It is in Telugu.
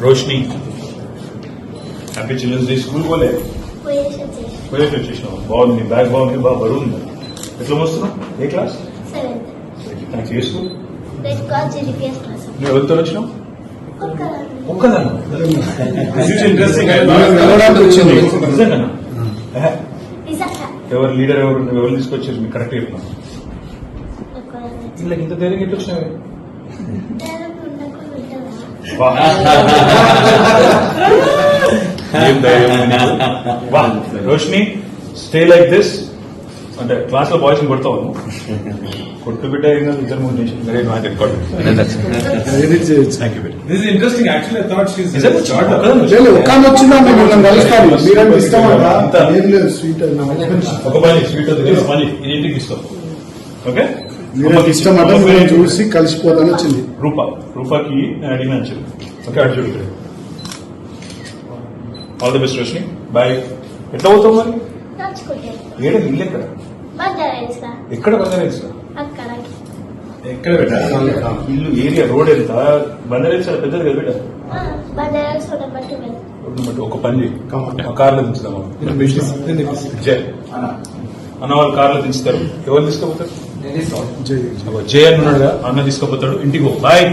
रोशनी హ్యాపీ చిల్డ్రన్స్ డే స్కూల్ పోలే పోయేసి వచ్చేసినావు బాగుంది బ్యాగ్ బాగుంది బాగా బరువు ఉంది ఎట్లా వస్తున్నావు ఏ క్లాస్ థ్యాంక్స్ ఏ స్కూల్ నువ్వు ఎవరితో వచ్చినావు ఒక్కదాన్ని నిజంగా ఎవరు లీడర్ ఎవరు తీసుకొచ్చారు మీకు కరెక్ట్ చెప్పినా వీళ్ళకి ఇంత ధైర్యం ఎట్లా వచ్చినావు రోషిని స్టే లైక్ దిస్ అంటే క్లాస్ లో బాయ్స్ కొడతావు కొట్టు బిడ్డ ఇద్దరు మూడు ఒక పని స్వీట్ మళ్ళీ ఇంటికి ఇస్తాం ఓకే ఇష్టం చూసి కలిసిపోతాను వచ్చింది రూపాకి నేను అడిగిన వచ్చింది ఓకే అటు చూడు ఇక్కడ all the best Roshini bye ఎట్లా పోతావు మరి ఏడ ఇల్లు ఎక్కడ బందరేల్స్ ఎక్కడ పెట్టా ఇల్లు ఏరియా రోడ్ ఎంత బందరేల్స్ పెద్దది కదా పెట్టా ఒక పని కార్లో దించుదాం జయ అన్న వాళ్ళు కార్లో దించుతారు ఎవరు తీసుకోపోతారు జయ అన్నాడుగా అన్న తీసుకోపోతాడు ఇంటికి బాయ్